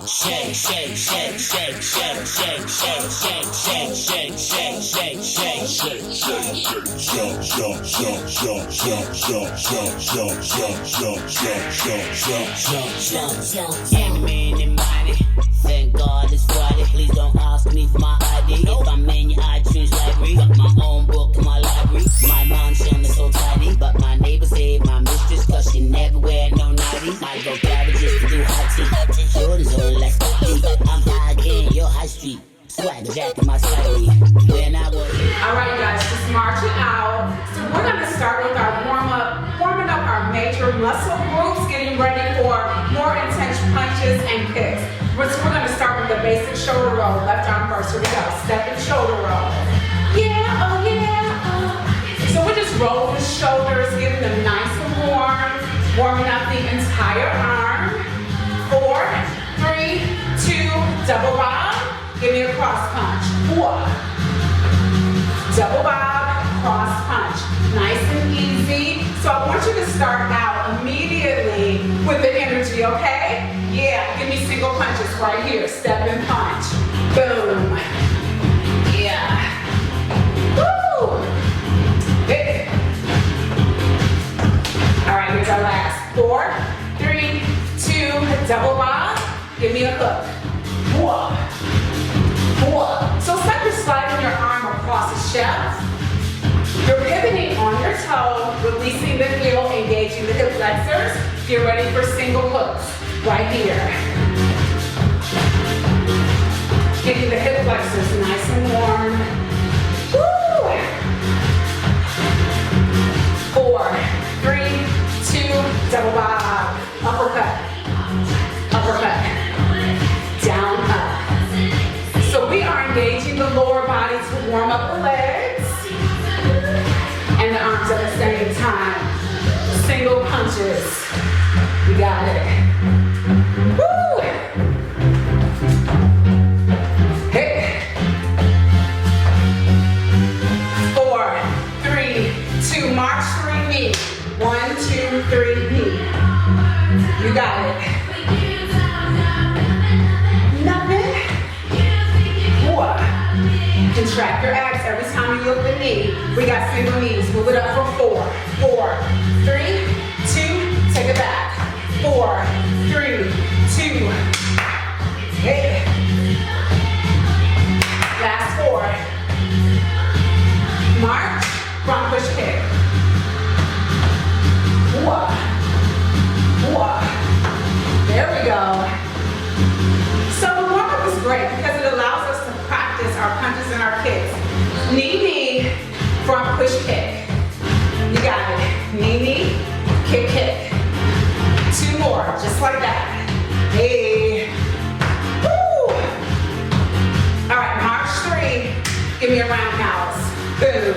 Shake, shake, shake, shake, shake, shake, shake, shake, shake, shake, shake, shake, shake, shake, shake, jump, jump, jump, jump, jump, jump, jump, jump, jump, jump, jump, jump, jump, jump, jump, jump. Mean and mighty. Thank God it's Friday. Please don't ask me for my ID. If I'm in your iTunes library, got my own book in my library. My mansion is so tidy, but my neighbors say my mistress, cause she never wear no nighty. I go garages to do hot tea. Jordan's on like Scotty. I'm high again, you're high street. Swagger jack in my slightly. When I was Alright guys, just marching out. So we're gonna start with our warming up our major muscle groups, getting ready for more intense punches and kicks. So we're gonna start with the basic shoulder roll. Left arm first. Here we go. Step and shoulder roll. Yeah, oh yeah, oh. So we're just rolling the shoulders, getting them nice and warm, warming up the entire arm. 4, 3, 2, double bob. Give me a cross punch. 1. Double bob, cross punch. Nice and easy. So I want you to start out immediately with the energy, okay? Yeah, give me single punches right here. Step and punch. Boom. Yeah. Woo! Hey. All right, here's our last. 4, 3, 2, double bob. Give me a hook. 1. So start to sliding your arm across the shelf. You're pivoting on your toe, releasing the heel, engaging the hip flexors. Get ready for single hooks right here. Getting the hip flexors nice and warm. Woo! 4, 3, 2, double bob. Uppercut. Uppercut. Down, up. So we are engaging the lower body to warm up the legs and the arms at the same time. Single punches. You got it. Woo! Hey. 4, 3, 2, march 3 knee. 1, 2, 3 knee. You got it. Contract your abs every time you lift the knee. We got single knees. Move it up for 4, 4, 3, 2, take it back. 4, 3, 2. Hey. Last 4. March, front push kick. 1. There we go. So the warm-up is great because it allows us to practice our punches and our kicks. Knee, front push kick. You got it. Knee, kick, kick. 2 more, just like that. Hey. Woo! All right, march 3. Give me a roundhouse. Boom.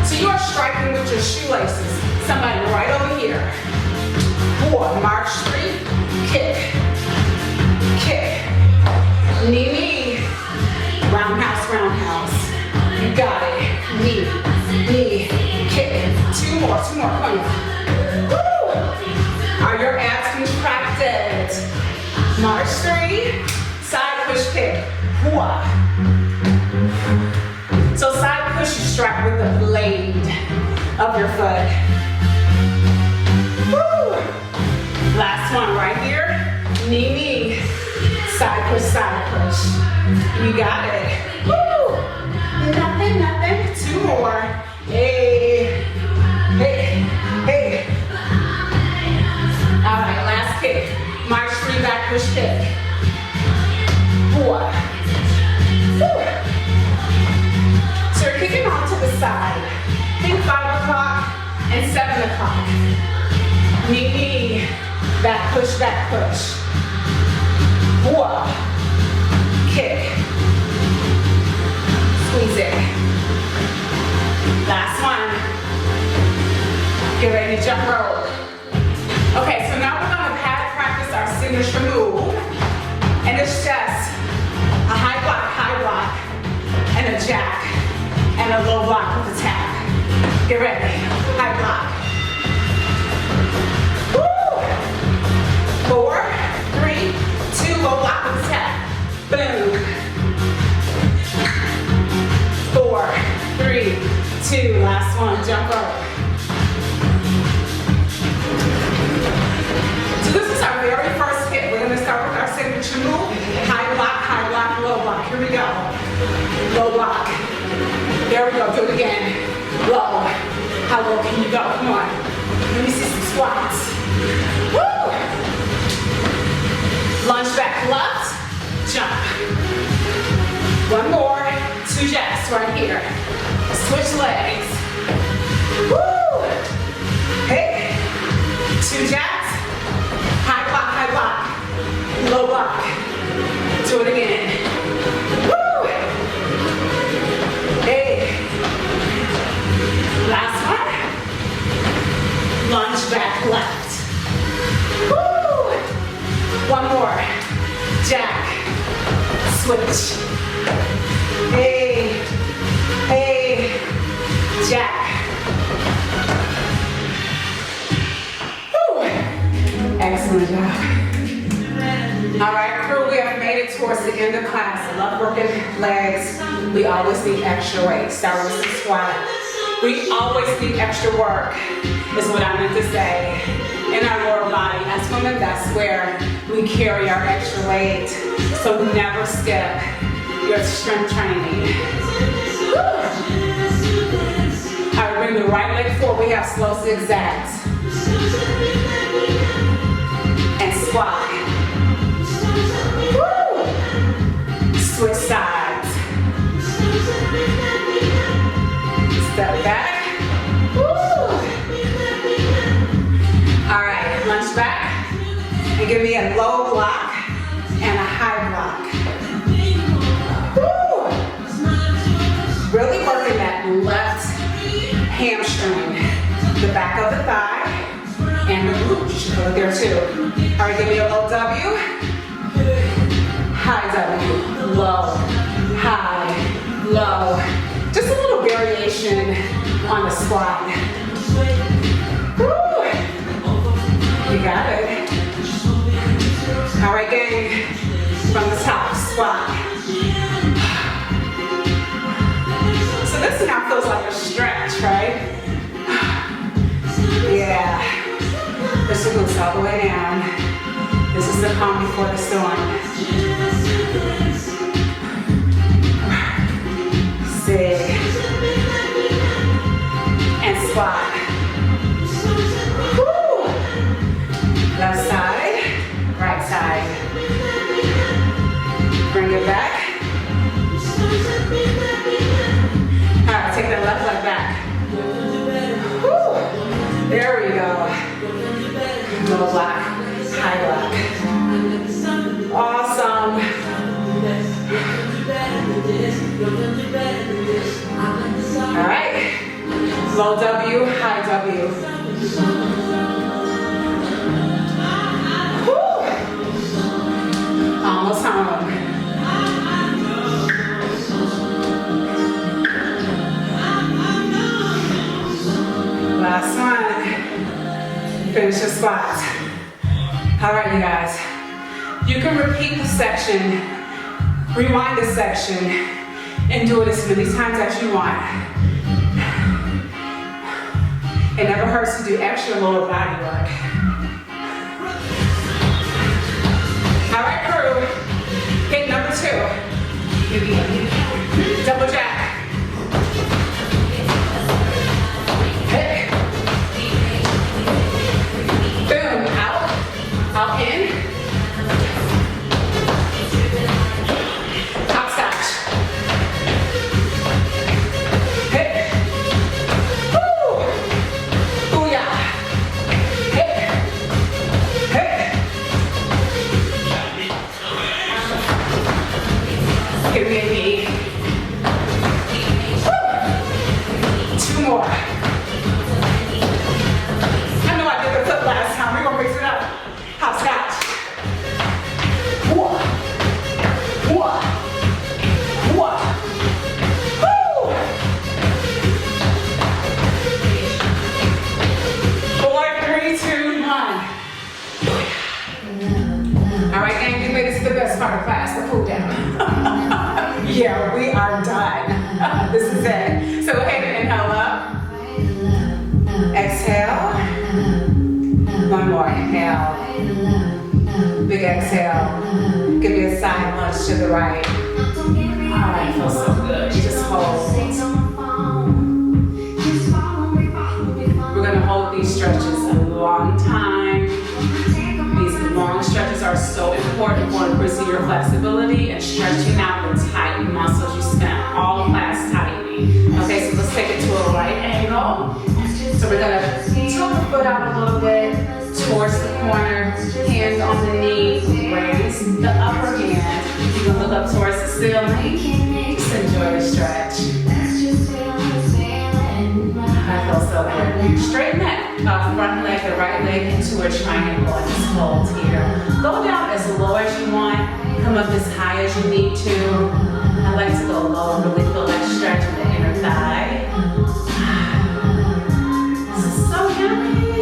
So you are striking with your shoelaces. Somebody right over here. 4, march 3, kick. Kick. Knee, roundhouse, roundhouse. You got it. Knee, kick. 2 more, come on. Woo! Are your abs contracted? March 3, side push kick. 1. So side push, you strike with the blade of your foot. Woo! Last one right here. Knee, side push. You got it. Woo! Nothing. 2 more. Hey. All right, last kick. March 3, back push kick. 4. Woo! So you're kicking off to the side. Think 5 o'clock and 7 o'clock. Knee, back push. 1. Kick. Squeeze it. Last one. Get ready to jump rope. Okay, so now we're going to practice our signature move. And it's just a high block, and a jack, and a low block with a tap. Get ready. High block. Woo! 4, 3, How low can you go? Come on. Let me see some squats. Woo! Lunge back left, jump. One more, 2 jacks right here. Switch legs. Woo! Hey, 2 jacks. High block, low block. Do it again. Woo! Hey. Last one. Lunge back left. Woo! One more. Jack. Switch. Hey. Hey. Jack. Woo! Excellent job. All right, crew, we have made it towards the end of class. I love working legs. We always need extra weight. Start with some squat. We always need extra work, is what I meant to say. In our lower body, as women, that's where we carry our extra weight. So never skip your strength training. Woo. All right, bring the right leg forward. We have slow zigzags. And squat. Woo. Switch sides. Step back. Woo. All right, lunge back. And give me a low block and a high block. Woo. Really working that left hamstring. The back of the thigh and the glute. Go there too. All right, give me a low W. High W. Low. High. Low. Just a little variation on the squat. Woo. You got it. All right, gang. From the top, squat. So this now feels like a stretch, right? Yeah. Push the glutes all the way down. This is the calm before the storm. Zig. And squat. Woo. Left side, right side. Bring it back. All right, take that left leg back. Woo. There we go. Low block, high block. Awesome. All right. Low W, high W. Woo. Almost home. Last one. Finish your squat. All right, you guys. You can repeat the section, rewind the section, and do it as many times as you want. It never hurts to do extra lower body work. All right, crew. Hit number 2. Double jack. Hit. Boom. Out. Out in. Hopscotch. Hit. Woo. Booyah. Hit. Hit. Give me a knee. Woo. 2 more. I know I did the flip last time. We're gonna mix it up. Hopscotch. Whoa. Whoa. Whoa. Woo. 4, 3, 2, 1. All right, gang, you made it to the best part of class, the cool down. Yeah, we are done. This is it. So go ahead and inhale up. Exhale. One more. Inhale. Big exhale. Give me a side lunge to the right. All right, feels so good. You just hold. so important for increasing your flexibility and stretching out the tight muscles you spent all class tightening. Okay, so let's take it to a right angle. So we're gonna tilt the foot out a little bit towards the corner, hands on the knee, raise the upper hand. You can look up towards the ceiling. Just enjoy the stretch. That feels so good. Straighten that front leg, the right leg into a triangle and just hold here. Go down as low as you want. Come up as high as you need to. I like to go low and really feel that stretch in the inner thigh. This is so yummy.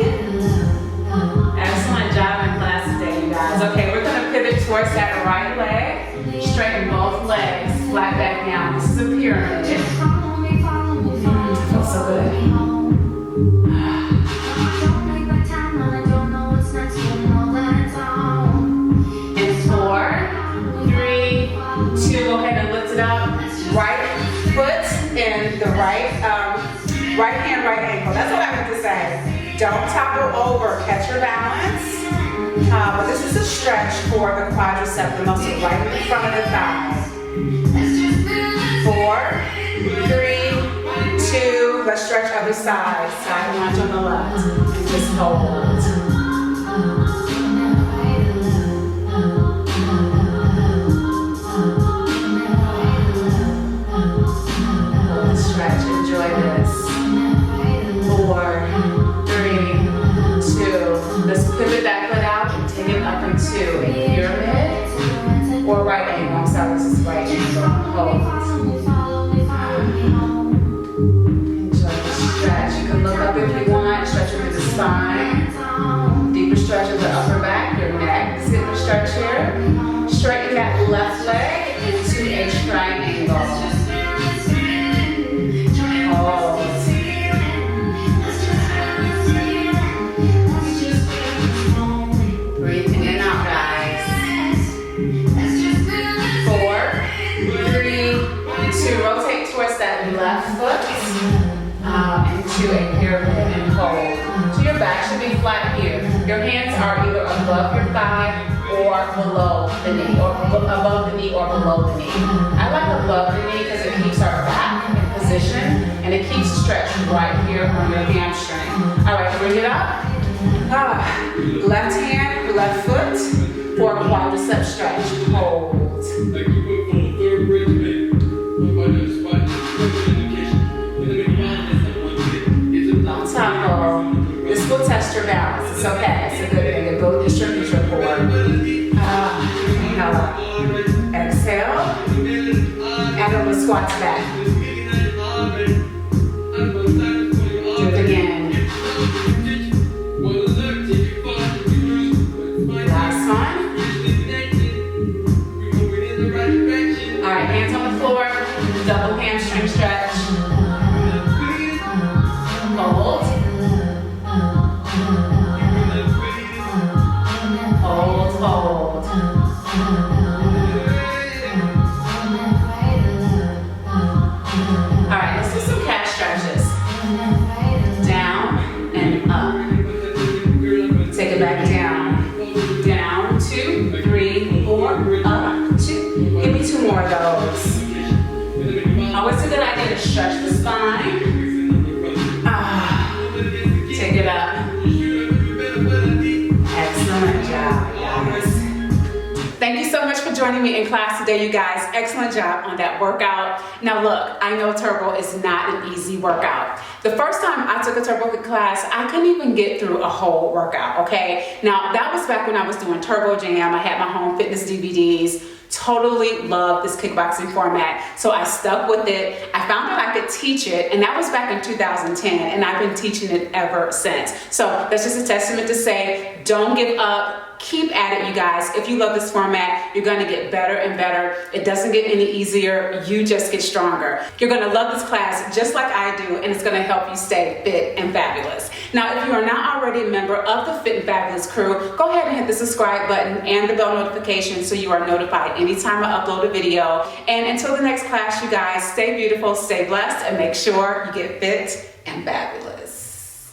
Excellent job in class today, you guys. Okay, we're going to pivot towards that right leg. Straighten both legs, flat back down. This is a pyramid. Feels so good. And 4, 3, 2, go ahead and lift it up. Right foot and the right hand, right ankle. That's what I meant to say. Don't topple over, catch your balance. But this is a stretch for the quadricep, the muscle right in the front of the thigh. 4, 3, 2, let's stretch other side. Side lunge on the left. And just hold. Stretch, enjoy this. 4, 3, 2. Let's pivot that foot out and take it up into a pyramid or right angle. I'm sorry, this is right angle. Hold. Enjoy the stretch. You can look up if you want. Stretch through the spine. Deeper stretch of the upper back. Your neck is getting a stretch here. Straighten that left leg into a triangle. Hold. Breathe in and out, guys. 4, 3, 2. Rotate towards that left foot into a pyramid and hold. So your back should be flat here. Your hands are either above your thigh or below the knee, or above the knee or below the knee. I like above the knee because it keeps our back in position and it keeps stretch right here on your hamstring. All right, bring it up. Left hand, left foot for a quadricep stretch. Hold. Don't topple. This will test your balance. It's okay. It's a good thing. It builds your strength core. Inhale up. Exhale. And then the squats back. Do it again. Last one. All right, hands on the floor. Double hamstring stretch. Hold. Hold, hold. All right, let's do some calf stretches. Down and up. Take it back down. Down, 2, 3, 4, up, 2. Give me 2 more of those. Always a good idea to stretch the spine. Take it up. Excellent job, guys. Thank you so much for joining me in class today, you guys. Excellent job on that workout. Now look, I know turbo is not an easy workout. The first time I took a turbo class, I couldn't even get through a whole workout, okay? Now that was back when I was doing Turbo Jam. I had my home fitness DVDs. Totally love this kickboxing format, so I stuck with it. I found out I could teach it, and that was back in 2010, and I've been teaching it ever since. So that's just a testament to say, don't give up. Keep at it, you guys. If you love this format, you're gonna get better and better. It doesn't get any easier. You just get stronger. You're gonna love this class just like I do, and it's gonna help you stay fit and fabulous. Now, if you are not already a member of the Fit and Fabulous crew, go ahead and hit the subscribe button and the bell notification so you are notified anytime I upload a video. And until the next class, you guys, stay beautiful, stay blessed, and make sure you get fit and fabulous.